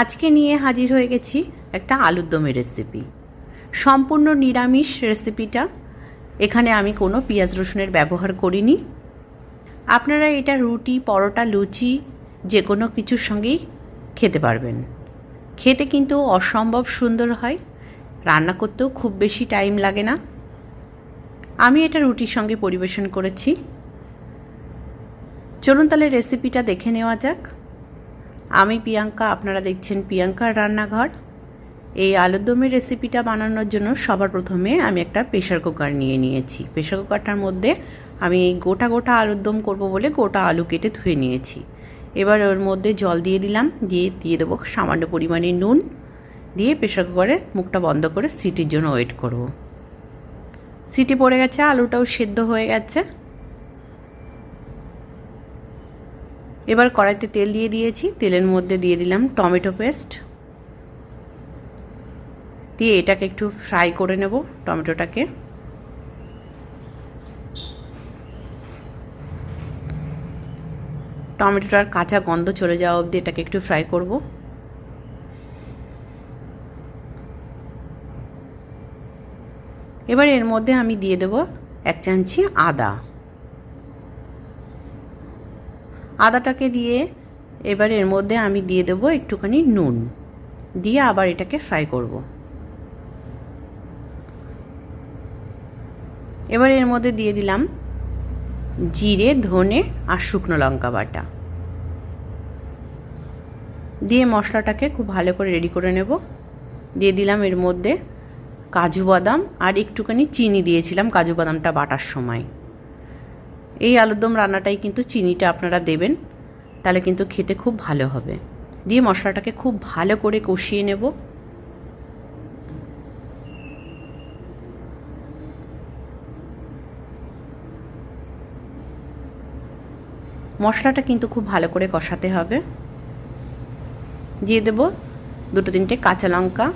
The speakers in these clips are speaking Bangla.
আজকে নিয়ে হাজির হয়ে গেছি একটা আলুর দমের রেসিপি। সম্পূর্ণ নিরামিষ রেসিপিটা। এখানে আমি কোনো পেঁয়াজ রসুনের ব্যবহার করিনি। আপনারা এটা রুটি, পরোটা, লুচি যে কোনো কিছুর সঙ্গেই খেতে পারবেন। খেতে কিন্তু অসম্ভব সুন্দর হয়, রান্না করতেও খুব বেশি টাইম লাগে না। আমি এটা রুটির সঙ্গে পরিবেশন করেছি। চলুন তাহলে রেসিপিটা দেখে নেওয়া যাক। আমি প্রিয়াঙ্কা, আপনারা দেখছেন প্রিয়াঙ্কার রান্নাঘর। এই আলুর দমের রেসিপিটা বানানোর জন্য সবার প্রথমে আমি একটা প্রেশার কুকার নিয়ে নিয়েছি। প্রেশার কুকারটার মধ্যে আমি গোটা গোটা আলুর দম করবো বলে গোটা আলু কেটে ধুয়ে নিয়েছি। এবার ওর মধ্যে জল দিয়ে দিলাম, দিয়ে দেবো সামান্য পরিমাণে নুন, দিয়ে প্রেশার কুকারে মুখটা বন্ধ করে সিটির জন্য ওয়েট করব। সিটি পড়ে গেছে, আলুটাও সেদ্ধ হয়ে গেছে। এবার কড়াইতে তেল দিয়ে দিয়েছি। তেলের মধ্যে দিয়ে দিলাম টমেটো পেস্ট, দিয়ে এটাকে একটু ফ্রাই করে নেব। টমেটোটাকে টমেটোটার কাঁচা গন্ধ চলে যাওয়া অবধি এটাকে একটু ফ্রাই করব। এবার এর মধ্যে আমি দিয়ে দেব 1 চামচি আদা। আদাটাকে দিয়ে এবার এর মধ্যে আমি দিয়ে দেব একটুখানি নুন, দিয়ে আবার এটাকে ফ্রাই করব। এবার এর মধ্যে দিয়ে দিলাম জিরে, ধনে আর শুকনো লঙ্কা বাটা, দিয়ে মশলাটাকে খুব ভালো করে রেডি করে নেব। দিয়ে দিলাম এর মধ্যে কাজু বাদাম আর একটুখানি চিনি দিয়েছিলাম কাজু বাদামটা বাটার সময়। এই আলুর দম রান্নাটাই কিন্তু চিনিটা আপনারা দেবেন, তাহলে কিন্তু খেতে খুব ভালো হবে। দিয়ে মশলাটাকে খুব ভালো করে কষিয়ে নেব। মশলাটা কিন্তু খুব ভালো করে কষাতে হবে। দিয়ে দেব 2-3টে কাঁচা লঙ্কা,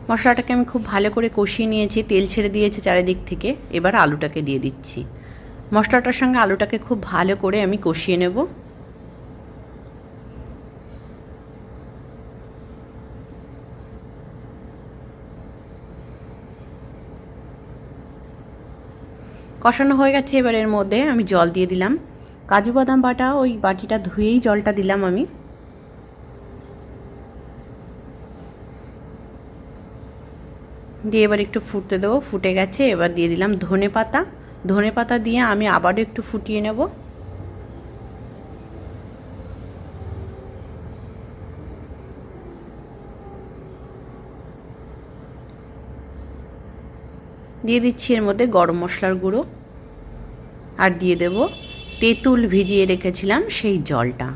মশলাটাকে আমি খুব ভালো করে কষিয়ে নিয়েছি, তেল ছেড়ে দিয়েছে চারিদিক থেকে। এবার আলুটাকে দিয়ে দিচ্ছি। মশলাটার সঙ্গে আলুটাকে খুব ভালো করে আমি কষিয়ে নেব। কষানো হয়ে গেছে। এবার এর মধ্যে আমি জল দিয়ে দিলাম। কাজু বাদাম বাটা ওই বাটিটা ধুয়েই জলটা দিলাম আমি। দিয়ে এবার একটু ফুটতে দেবো। ফুটে গেছে। এবার দিয়ে দিলাম ধনে পাতা। ধনে পাতা দিয়ে আমি আবারও একটু ফুটিয়ে নেব। দিয়ে দিচ্ছি এর মধ্যে গরম মশলার গুঁড়ো, আর দিয়ে দেব তেঁতুল ভিজিয়ে রেখেছিলাম সেই জলটা।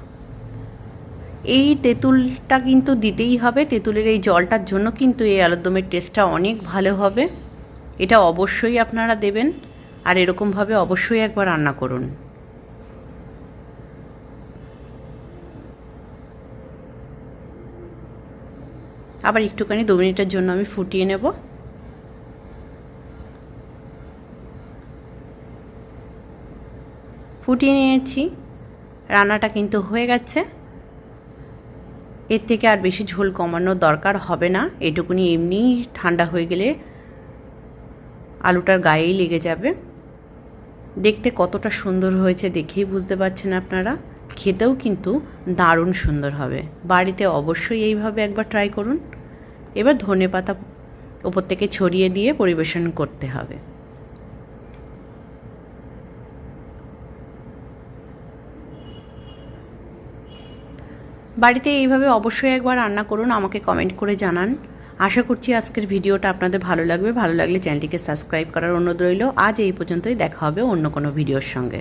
এই তেঁতুলটা কিন্তু দিতেই হবে। তেঁতুলের এই জলটার জন্য কিন্তু এই আলুর দমের টেস্টটা অনেক ভালো হবে। এটা অবশ্যই আপনারা দেবেন, আর এরকমভাবে অবশ্যই একবার রান্না করুন। আবার একটুখানি 2 মিনিটের জন্য আমি ফুটিয়ে নেব। ফুটিয়ে নিয়েছি। রান্নাটা কিন্তু হয়ে গেছে। এর থেকে আর বেশি ঝোল কমানোর দরকার হবে না। এটুকুনি এমনিই ঠান্ডা হয়ে গেলে আলুটার গায়েই লেগে যাবে। দেখতে কতটা সুন্দর হয়েছে দেখেই বুঝতে পারছেন আপনারা। খেতেও কিন্তু দারুণ সুন্দর হবে। বাড়িতে অবশ্যই এইভাবে একবার ট্রাই করুন। এবার ধনেপাতা ওপর থেকে ছড়িয়ে দিয়ে পরিবেশন করতে হবে। বাড়িতে এইভাবে অবশ্যই একবার রান্না করুন, আমাকে কমেন্ট করে জানান। আশা করছি আজকের ভিডিওটা আপনাদের ভালো লাগবে। ভালো লাগলে চ্যানেলটিকে সাবস্ক্রাইব করার অনুরোধ রইল। আজ এই পর্যন্তই, দেখা হবে অন্য কোনো ভিডিওর সঙ্গে।